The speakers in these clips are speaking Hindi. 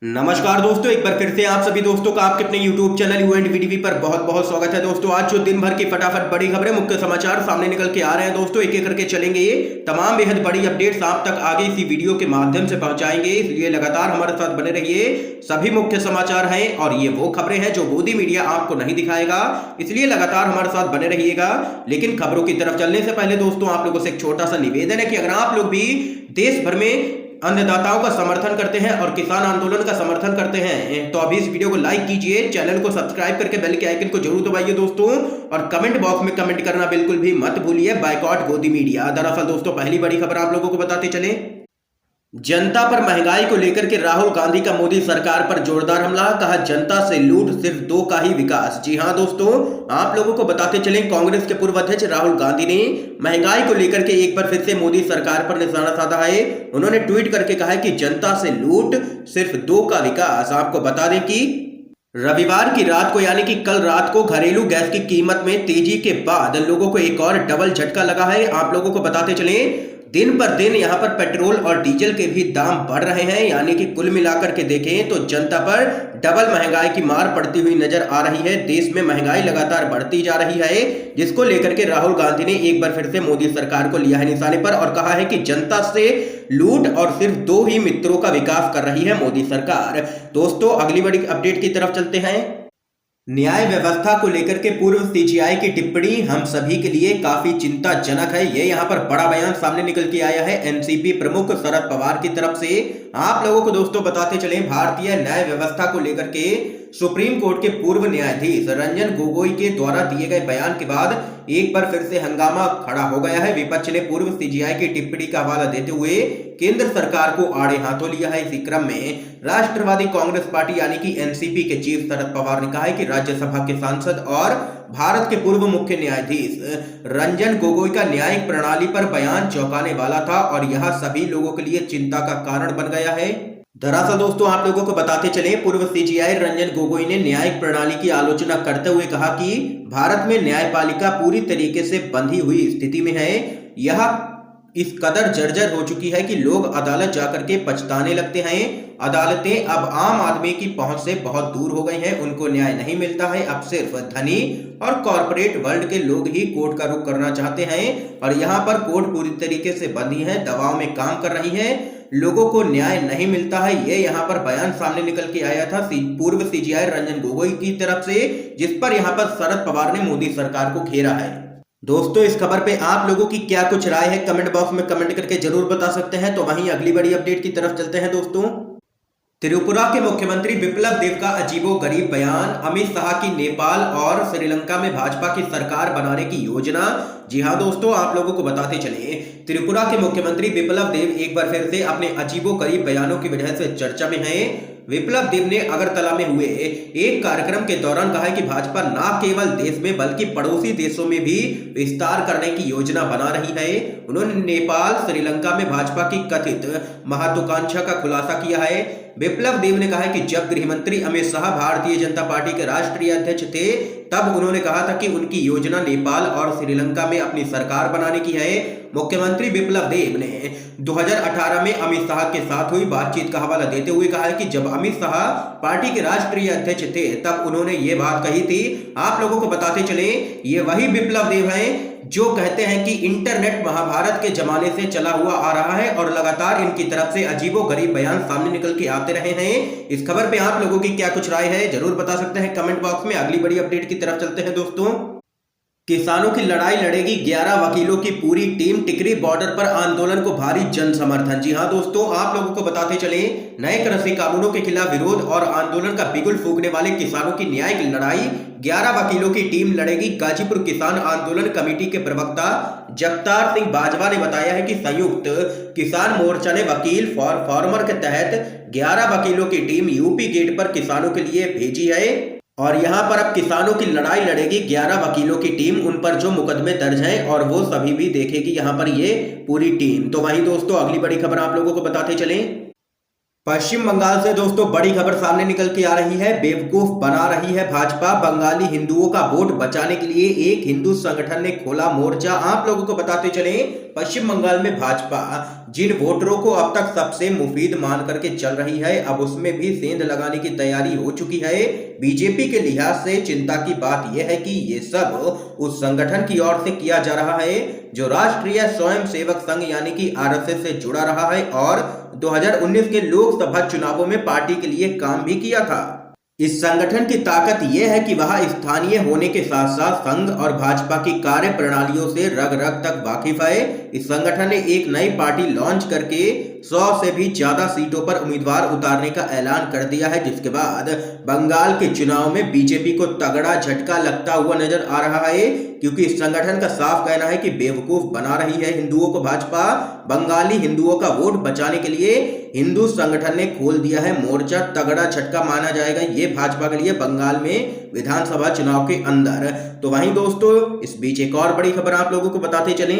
नमस्कार दोस्तों, एक बार फिर से आप सभी दोस्तों का आपके अपने YouTube चैनल UNDVTV पर बहुत बहुत स्वागत है। दोस्तों आज जो दिन भर की फटाफट बड़ी खबरें, मुख्य समाचार सामने निकल के आ रहे हैं दोस्तों, एक एक करके चलेंगे। ये तमाम बेहद बड़ी अपडेट्स आप तक आगे इसी वीडियो के माध्यम से पहुंचाएंगे, इसलिए लगातार हमारे साथ बने रहिए। सभी मुख्य समाचार हैं और ये वो खबरें हैं जो मोदी मीडिया आपको नहीं दिखाएगा, इसलिए लगातार हमारे साथ बने रहिएगा। लेकिन खबरों की तरफ चलने से पहले दोस्तों आप लोगों से एक छोटा सा निवेदन है कि अगर आप लोग भी देश भर में अन्नदाताओं का समर्थन करते हैं और किसान आंदोलन का समर्थन करते हैं तो अभी इस वीडियो को लाइक कीजिए, चैनल को सब्सक्राइब करके बेल के आइकन को जरूर दबाइए दोस्तों, और कमेंट बॉक्स में कमेंट करना बिल्कुल भी मत भूलिए, बायकॉट मोदी मीडिया। दरअसल दोस्तों पहली बड़ी खबर आप लोगों को बताते चले, जनता पर महंगाई को लेकर के राहुल गांधी का मोदी सरकार पर जोरदार हमला, कहा जनता से लूट, सिर्फ दो का ही विकास। जी हां दोस्तों, आप लोगों को बताते चलें, कांग्रेस के पूर्व अध्यक्ष राहुल गांधी ने महंगाई को लेकर के एक बार फिर से मोदी सरकार पर निशाना साधा है। उन्होंने ट्वीट करके कहा है कि जनता से लूट, सिर्फ दो का विकास। आपको बता दें कि रविवार की रात को यानी कि कल रात को घरेलू गैस की कीमत में तेजी के बाद लोगों को एक और डबल झटका लगा है। आप लोगों को बताते चलें, दिन पर दिन यहां पर पेट्रोल और डीजल के भी दाम बढ़ रहे हैं, यानी कि कुल मिलाकर के देखें तो जनता पर डबल महंगाई की मार पड़ती हुई नजर आ रही है। देश में महंगाई लगातार बढ़ती जा रही है, जिसको लेकर के राहुल गांधी ने एक बार फिर से मोदी सरकार को लिया है निशाने पर और कहा है कि जनता से लूट और सिर्फ दो ही मित्रों का विकास कर रही है मोदी सरकार। दोस्तों अगली बड़ी अपडेट की तरफ चलते हैं। न्याय व्यवस्था को लेकर के पूर्व सीजीआई की टिप्पणी हम सभी के लिए काफी चिंताजनक है। ये यहाँ पर बड़ा बयान सामने निकल के आया है एनसीपी प्रमुख शरद पवार की तरफ से। आप लोगों को दोस्तों बताते चलें, भारतीय न्याय व्यवस्था को लेकर के सुप्रीम कोर्ट के पूर्व न्यायाधीश रंजन गोगोई के द्वारा दिए गए बयान के बाद एक बार फिर से हंगामा खड़ा हो गया है। विपक्ष ने पूर्व सीजीआई की टिप्पणी का हवाला देते हुए केंद्र सरकार को आड़े हाथों लिया है। इसी क्रम में राष्ट्रवादी कांग्रेस पार्टी यानी कि एनसीपी के चीफ शरद पवार ने कहा है कि राज्यसभा के सांसद और भारत के पूर्व मुख्य न्यायाधीश रंजन गोगोई का न्यायिक प्रणाली पर बयान चौंकाने वाला था और यह सभी लोगों के लिए चिंता का कारण बन गया है। दरअसल दोस्तों आप लोगों को बताते चले, पूर्व सीजीआई रंजन गोगोई ने न्यायिक प्रणाली की आलोचना करते हुए कहा कि भारत में न्यायपालिका पूरी तरीके से बंधी हुई स्थिति में है। यह इस कदर जर्जर हो चुकी है कि लोग अदालत जाकर के पछताने लगते हैं। अदालतें अब आम आदमी की पहुंच से बहुत दूर हो गई हैं, उनको न्याय नहीं मिलता है। अब सिर्फ धनी और कॉरपोरेट वर्ल्ड के लोग ही कोर्ट का रुख करना चाहते हैं और यहाँ पर कोर्ट पूरी तरीके से बंदी है, दबाव में काम कर रही है, लोगों को न्याय नहीं मिलता है। ये यहाँ पर बयान सामने निकल के आया था पूर्व सीजीआई रंजन गोगोई की तरफ से, जिस पर यहाँ पर शरद पवार ने मोदी सरकार को घेरा है। दोस्तों इस खबर पे आप लोगों की क्या कुछ राय है, कमेंट बॉक्स में कमेंट करके जरूर बता सकते हैं। तो वहीं अगली बड़ी अपडेट की तरफ चलते हैं दोस्तों। त्रिपुरा के मुख्यमंत्री बिप्लब देब का अजीबोगरीब बयान, अमित शाह की नेपाल और श्रीलंका में भाजपा की सरकार बनाने की योजना। जी हां दोस्तों, आप लोगों को बताते चले, त्रिपुरा के मुख्यमंत्री बिप्लब देब एक बार फिर से अपने अजीबोगरीब बयानों की वजह से चर्चा में हैं। बिप्लब देब ने अगरतला में हुए एक कार्यक्रम के दौरान कहा है कि भाजपा न केवल देश में बल्कि पड़ोसी देशों में भी विस्तार करने की योजना बना रही है। उन्होंने नेपाल श्रीलंका में भाजपा की कथित महत्वाकांक्षा का खुलासा किया है। बिप्लब देब ने कहा है कि जब गृहमंत्री अमित शाह भारतीय जनता पार्टी के राष्ट्रीय अध्यक्ष थे तब उन्होंने कहा था कि उनकी योजना नेपाल और श्रीलंका में अपनी सरकार बनाने की है। मुख्यमंत्री बिप्लब देब ने 2018 में अमित शाह के साथ हुई बातचीत का हवाला देते हुए कहा है कि जब अमित शाह पार्टी के राष्ट्रीय अध्यक्ष थे तब उन्होंने ये बात कही थी। आप लोगों को बताते चले, ये वही बिप्लब देब हैं जो कहते हैं कि इंटरनेट महाभारत के जमाने से चला हुआ आ रहा है और लगातार इनकी तरफ से अजीबोगरीब बयान सामने निकल के आते रहे हैं। इस खबर पे आप लोगों की क्या कुछ राय है जरूर बता सकते हैं कमेंट बॉक्स में। अगली बड़ी अपडेट की तरफ चलते हैं दोस्तों। किसानों की लड़ाई लड़ेगी 11 वकीलों की पूरी टीम, टिकरी बॉर्डर पर आंदोलन को भारी जन समर्थन। जी हां दोस्तों, आप लोगों को बताते चले, नए कृषि कानूनों के खिलाफ विरोध और आंदोलन का बिगुल फूंकने वाले किसानों की न्यायिक लड़ाई 11 वकीलों की टीम लड़ेगी। गाजीपुर किसान आंदोलन कमेटी के प्रवक्ता जगतार सिंह बाजवा ने बताया है कि संयुक्त किसान मोर्चा ने वकील फॉर फार्मर के तहत 11 वकीलों की टीम यूपी गेट पर किसानों के लिए भेजी है और यहां पर अब किसानों की लड़ाई लड़ेगी 11 वकीलों की टीम। उन पर जो मुकदमे दर्ज हैं और वो सभी भी देखेगी यहां पर ये पूरी टीम। तो वहीं दोस्तों अगली बड़ी खबर आप लोगों को बताते चलें, पश्चिम बंगाल से दोस्तों बड़ी खबर सामने निकल के आ रही है। बेवकूफ बना रही है भाजपा, बंगाली हिंदुओं का वोट बचाने के लिए एक हिंदू संगठन ने खोला मोर्चा। आप लोगों को बताते चले, पश्चिम बंगाल में भाजपा जिन वोटरों को अब तक सबसे मुफीद मान करके चल रही है, अब उसमें भी सेंध लगाने की तैयारी हो चुकी है। बीजेपी के लिहाज से चिंता की बात यह है कि ये सब उस संगठन की ओर से किया जा रहा है जो राष्ट्रीय स्वयं सेवक संघ यानी कि आरएसएस से जुड़ा रहा है और 2019 के लोकसभा चुनावों में पार्टी के लिए काम भी किया था। इस संगठन की ताकत यह है कि वह स्थानीय होने के साथ साथ संघ और भाजपा की कार्य प्रणालियों से रग रग तक वाकिफ है। इस संगठन ने एक नई पार्टी लॉन्च करके 100 से भी ज्यादा सीटों पर उम्मीदवार उतारने का ऐलान कर दिया है, जिसके बाद बंगाल के चुनाव में बीजेपी को तगड़ा झटका लगता हुआ नजर आ रहा है, क्योंकि इस संगठन का साफ कहना है कि बेवकूफ बना रही है हिंदुओं को भाजपा। बंगाली हिंदुओं का वोट बचाने के लिए हिंदू संगठन ने खोल दिया है मोर्चा। तगड़ा झटका माना जाएगा ये भाजपा के लिए बंगाल में विधानसभा चुनाव के अंदर। तो वहीं दोस्तों इस बीच एक और बड़ी खबर आप लोगों को बताते चलें।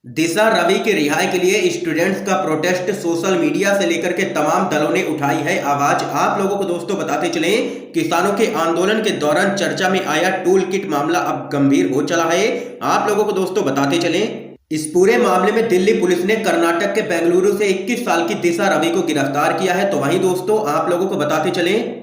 दिशा रवि के रिहाई के लिए स्टूडेंट्स का प्रोटेस्ट, सोशल मीडिया से लेकर के तमाम दलों ने उठाई है आवाज। आप लोगों को दोस्तों बताते चलें, किसानों के आंदोलन के दौरान चर्चा में आया टूल किट मामला अब गंभीर हो चला है। आप लोगों को दोस्तों बताते चलें, इस पूरे मामले में दिल्ली पुलिस ने कर्नाटक के बेंगलुरु से 21 साल की दिशा रवि को गिरफ्तार किया है। तो वहीं दोस्तों आप लोगों को बताते चलें,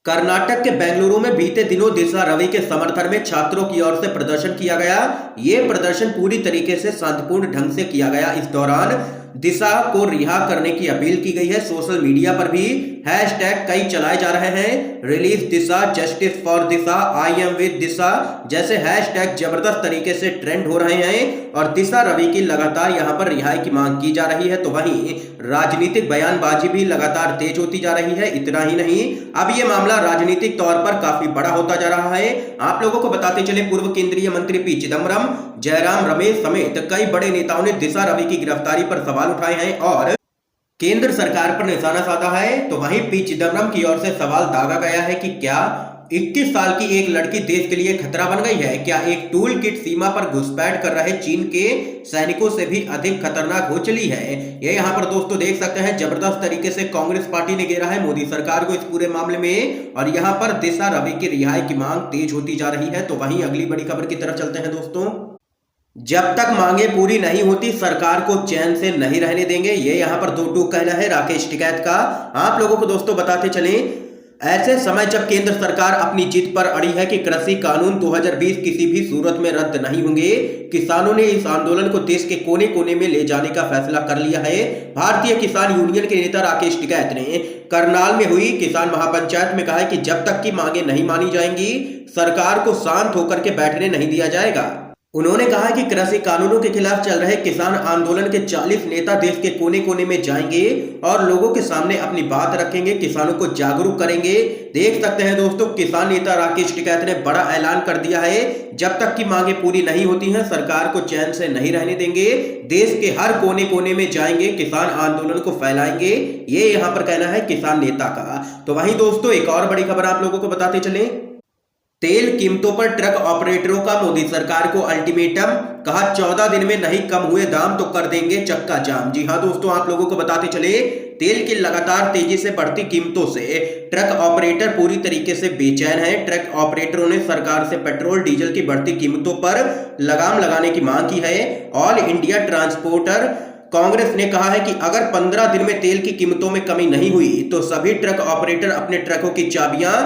कर्नाटक के बेंगलुरु में बीते दिनों दिशा रवि के समर्थन में छात्रों की ओर से प्रदर्शन किया गया। ये प्रदर्शन पूरी तरीके से शांतिपूर्ण ढंग से किया गया। इस दौरान दिशा को रिहा करने की अपील की गई है। सोशल मीडिया पर भी हैशटैग कई चलाए जा रहे हैं। Release Disha, justice for Disha, I am with Disha जैसे हैशटैग जबरदस्त तरीके से ट्रेंड हो रहे हैं और दिशा रवि की लगातार यहां पर रिहाई की मांग की जा रही है। तो वहीं राजनीतिक बयानबाजी भी लगातार तेज होती जा रही है। इतना ही नहीं, अब यह मामला राजनीतिक तौर पर काफी बड़ा होता जा रहा है। आप लोगों को बताते चले, पूर्व केंद्रीय मंत्री पी चिदम्बरम, जयराम रमेश समेत कई बड़े नेताओं ने दिशा रवि की गिरफ्तारी पर सवाल उठाए हैं और केंद्र सरकार पर निशाना साधा है। तो वहीं पी चिदम्बरम की ओर से सवाल दागा गया है कि क्या 21 साल की एक लड़की देश के लिए खतरा बन गई है? क्या एक टूल किट सीमा पर घुसपैठ कर रहे चीन के सैनिकों से भी अधिक खतरनाक हो चली है? ये यहाँ पर दोस्तों देख सकते हैं, जबरदस्त तरीके से कांग्रेस पार्टी ने घेरा है मोदी सरकार को इस पूरे मामले में और यहाँ पर दिशा रवि की रिहाई की मांग तेज होती जा रही है। तो वहीं अगली बड़ी खबर की तरफ चलते हैं दोस्तों। जब तक मांगे पूरी नहीं होती सरकार को चैन से नहीं रहने देंगे, ये यहाँ पर दो टूक कहना है राकेश टिकैत का। आप लोगों को दोस्तों बताते चलें, ऐसे समय जब केंद्र सरकार अपनी जिद पर अड़ी है कि कृषि कानून 2020 किसी भी सूरत में रद्द नहीं होंगे, किसानों ने इस आंदोलन को देश के कोने कोने में ले जाने का फैसला कर लिया है। भारतीय किसान यूनियन के नेता राकेश टिकैत ने करनाल में हुई किसान महापंचायत में कहा है कि जब तक की मांगे नहीं मानी जाएंगी सरकार को शांत होकर के बैठने नहीं दिया जाएगा। उन्होंने कहा कि कृषि कानूनों के खिलाफ चल रहे किसान आंदोलन के 40 नेता देश के कोने कोने में जाएंगे और लोगों के सामने अपनी बात रखेंगे, किसानों को जागरूक करेंगे। देख सकते हैं दोस्तों, किसान नेता राकेश टिकैत ने बड़ा ऐलान कर दिया है, जब तक की मांगे पूरी नहीं होती हैं सरकार को चैन से नहीं रहने देंगे, देश के हर कोने कोने में जाएंगे, किसान आंदोलन को फैलाएंगे। ये यहाँ पर कहना है किसान नेता का। तो वहीं दोस्तों एक और बड़ी खबर आप लोगों को बताते चले, तेल कीमतों पर ट्रक ऑपरेटरों का मोदी सरकार को अल्टीमेटम, कहा 14 दिन में नहीं कम हुए दाम तो कर देंगे चक्का जाम। जी हां दोस्तों, आप लोगों को बताते चले, तेल की लगातार तेजी से बढ़ती कीमतों से ट्रक ऑपरेटर पूरी तरीके से बेचैन है। ट्रक ऑपरेटरों ने सरकार से पेट्रोल डीजल की बढ़ती कीमतों पर लगाम लगाने की मांग की है। ऑल इंडिया ट्रांसपोर्टर कांग्रेस ने कहा है कि अगर 15 दिन में तेल की कीमतों में कमी नहीं हुई तो सभी ट्रक ऑपरेटर अपने ट्रकों की चाबियां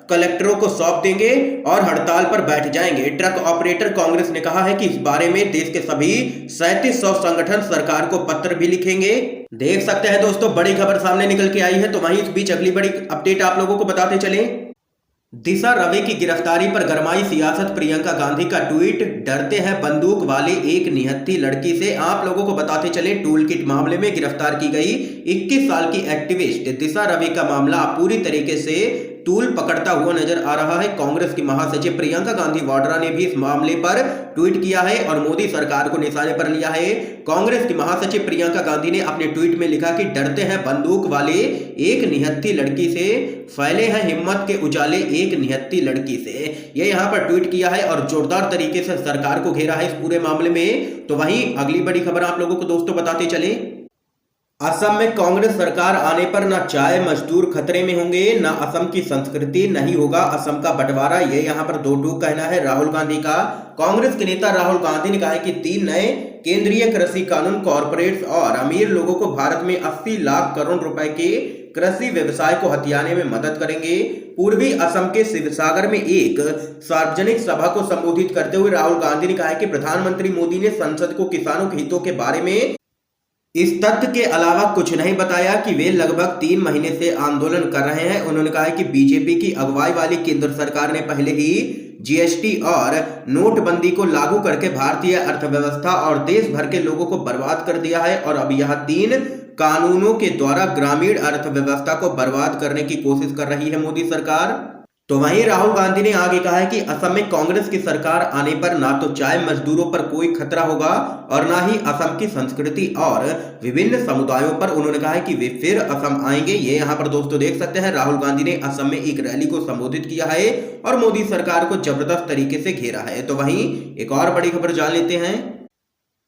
कलेक्टरों को सौंप देंगे और हड़ताल पर बैठ जाएंगे। ट्रक ऑपरेटर कांग्रेस ने कहा है कि इस बारे में देश के सभी 3700 संगठन सरकार को पत्र भी लिखेंगे। देख सकते हैं दोस्तों, बड़ी खबर सामने निकल के आई है। तो वहीं इस बीच अगली बड़ी अपडेट आप लोगों को बताते चले, दिशा रवि की गिरफ्तारी पर गरमाई सियासत, प्रियंका गांधी का ट्वीट, डरते हैं बंदूक वाले एक निहत्थी लड़की से। आप लोगों को बताते चले, टूल किट मामले में गिरफ्तार की गई 21 साल की एक्टिविस्ट दिशा रवि का मामला पूरी तरीके से तूल पकड़ता हुआ नजर आ रहा है। कांग्रेस की महासचिव प्रियंका गांधी वाड्रा ने भी इस मामले पर ट्वीट किया है और मोदी सरकार को निशाने पर लिया है। कांग्रेस की महासचिव प्रियंका गांधी ने अपने ट्वीट में लिखा कि डरते हैं बंदूक वाले एक निहत्थी लड़की से, फैले हैं हिम्मत के उजाले एक निहत्थी लड़की से। ये यहाँ पर ट्वीट किया है और जोरदार तरीके से सरकार को घेरा है इस पूरे मामले में। तो वहीं अगली बड़ी खबर आप लोगों को दोस्तों बताते चले, असम में कांग्रेस सरकार आने पर न चाय मजदूर खतरे में होंगे, न असम की संस्कृति, नहीं होगा असम का बंटवारा। ये यहाँ पर दो टूक कहना है राहुल गांधी का। कांग्रेस के नेता राहुल गांधी ने कहा है कि 3 नए केंद्रीय कृषि कानून कॉर्पोरेट्स और अमीर लोगों को भारत में 80 लाख करोड़ रुपए के कृषि व्यवसाय को हथियाने में मदद करेंगे। पूर्वी असम के शिवसागर में एक सार्वजनिक सभा को संबोधित करते हुए राहुल गांधी ने कहा है कि प्रधानमंत्री मोदी ने संसद को किसानों के हितों के बारे में इस तथ्य के अलावा कुछ नहीं बताया कि वे लगभग 3 महीने से आंदोलन कर रहे हैं। उन्होंने कहा कि बीजेपी की अगुवाई वाली केंद्र सरकार ने पहले ही जीएसटी और नोटबंदी को लागू करके भारतीय अर्थव्यवस्था और देश भर के लोगों को बर्बाद कर दिया है और अब यह 3 कानूनों के द्वारा ग्रामीण अर्थव्यवस्था को बर्बाद करने की कोशिश कर रही है मोदी सरकार। तो वहीं राहुल गांधी ने आगे कहा है कि असम में कांग्रेस की सरकार आने पर ना तो चाय मजदूरों पर कोई खतरा होगा और ना ही असम की संस्कृति और विभिन्न समुदायों पर। उन्होंने कहा है कि वे फिर असम आएंगे। ये यहाँ पर दोस्तों देख सकते हैं, राहुल गांधी ने असम में एक रैली को संबोधित किया है और मोदी सरकार को जबरदस्त तरीके से घेरा है। तो वहीं एक और बड़ी खबर जान लेते हैं।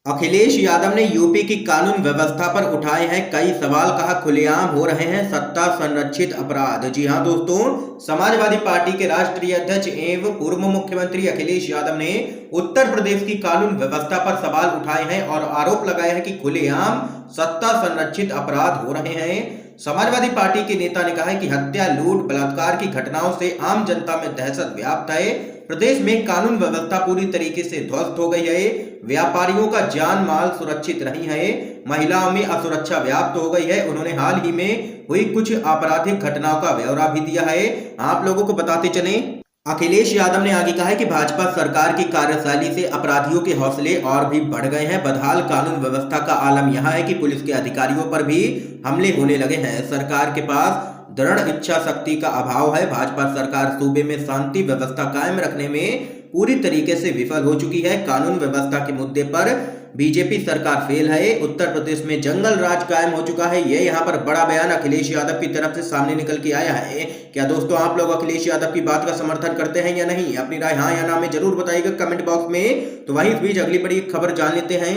अखिलेश यादव ने यूपी की कानून व्यवस्था पर उठाए हैं कई सवाल, कहा खुलेआम हो रहे हैं सत्ता संरक्षित अपराध। जी हां दोस्तों, समाजवादी पार्टी के राष्ट्रीय अध्यक्ष एवं पूर्व मुख्यमंत्री अखिलेश यादव ने उत्तर प्रदेश की कानून व्यवस्था पर सवाल उठाए हैं और आरोप लगाया है कि खुलेआम सत्ता संरक्षित अपराध हो रहे हैं। समाजवादी पार्टी के नेता ने कहा है कि हत्या, लूट, बलात्कार की घटनाओं से आम जनता में दहशत व्याप्त है। प्रदेश में कानून व्यवस्था पूरी तरीके से ध्वस्त हो गई है। व्यापारियों का जान माल सुरक्षित नहीं है। महिलाओं में असुरक्षा व्याप्त हो गई है। उन्होंने हाल ही में हुई कुछ आपराधिक घटनाओं का ब्यौरा भी दिया है। आप लोगों को बताते चलें, अखिलेश यादव ने आगे कहा है कि भाजपा सरकार की कार्यशैली से अपराधियों के हौसले और भी बढ़ गए हैं। बदहाल कानून व्यवस्था का आलम यह है कि पुलिस के अधिकारियों पर भी हमले होने लगे हैं। सरकार के पास दृढ़ इच्छा शक्ति का अभाव है। भाजपा सरकार सूबे में शांति व्यवस्था कायम रखने में पूरी तरीके से विफल हो चुकी है। कानून व्यवस्था के मुद्दे पर बीजेपी सरकार फेल है। उत्तर प्रदेश में जंगल राज कायम हो चुका है। ये यहाँ पर बड़ा बयान अखिलेश यादव की तरफ से सामने निकल के आया है। क्या दोस्तों आप लोग अखिलेश यादव की बात का समर्थन करते हैं या नहीं? अपनी राय हाँ या ना में जरूर बताइएगा कमेंट बॉक्स में। तो वहीं इस बीच अगली बड़ी खबर जान लेते हैं।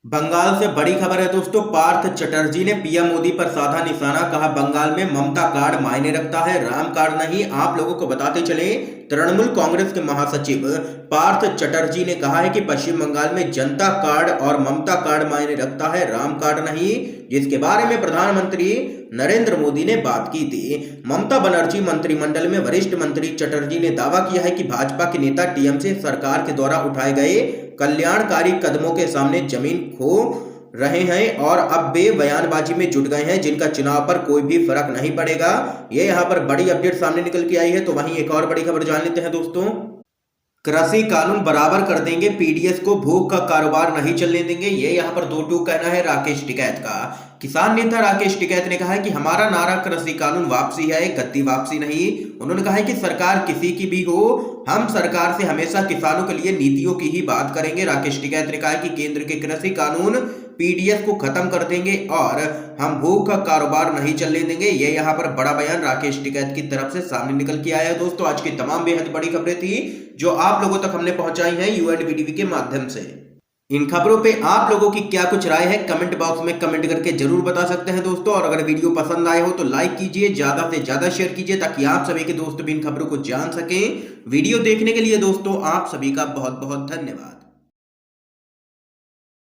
बंगाल से बड़ी खबर है दोस्तों। पार्थ चटर्जी ने पीएम मोदी पर साधा निशाना, कहा बंगाल में ममता कार्ड मायने रखता है, राम कार्ड नहीं। आप लोगों को बताते चले, तृणमूल कांग्रेस के महासचिव पार्थ चटर्जी ने कहा है कि पश्चिम बंगाल में जनता कार्ड और ममता कार्ड मायने रखता है, राम कार्ड नहीं, जिसके बारे में प्रधानमंत्री नरेंद्र मोदी ने बात की थी। ममता बनर्जी मंत्रिमंडल में वरिष्ठ मंत्री चटर्जी ने दावा किया है कि भाजपा के नेता टीएमसी सरकार के द्वारा उठाए गए कल्याणकारी कदमों के सामने जमीन खो रहे हैं और अब वे बयानबाजी में जुट गए हैं जिनका चुनाव पर कोई भी फर्क नहीं पड़ेगा। ये यहाँ पर बड़ी अपडेट सामने निकल के आई है। तो वहीं एक और बड़ी खबर जान लेते हैं दोस्तों। कृषि कानून बराबर कर देंगे, पीडीएस को भूख का कारोबार नहीं चलने देंगे। ये यहाँ पर दो टूक कहना है राकेश टिकैत का। किसान नेता राकेश टिकैत ने कहा है कि हमारा नारा कृषि कानून वापसी है, गद्दी वापसी नहीं। उन्होंने कहा है कि सरकार किसी की भी हो, हम सरकार से हमेशा किसानों के लिए नीतियों की ही बात करेंगे। राकेश टिकैत ने कहा है कि केंद्र के कृषि कानून पीडीएस को खत्म कर देंगे और हम भूख का कारोबार नहीं चलने देंगे। ये यहाँ पर बड़ा बयान राकेश टिकैत की तरफ से सामने निकल के आया है। दोस्तों आज की तमाम बेहद बड़ी खबरें थी जो आप लोगों तक हमने पहुंचाई हैं यूएनवीटीवी के माध्यम से। इन खबरों पे आप लोगों की क्या कुछ राय है कमेंट बॉक्स में कमेंट करके जरूर बता सकते हैं दोस्तों। और अगर वीडियो पसंद आए हो तो लाइक कीजिए, ज्यादा से ज्यादा शेयर कीजिए ताकि आप सभी के दोस्त भी इन खबरों को जान सकें। वीडियो देखने के लिए दोस्तों आप सभी का बहुत बहुत धन्यवाद।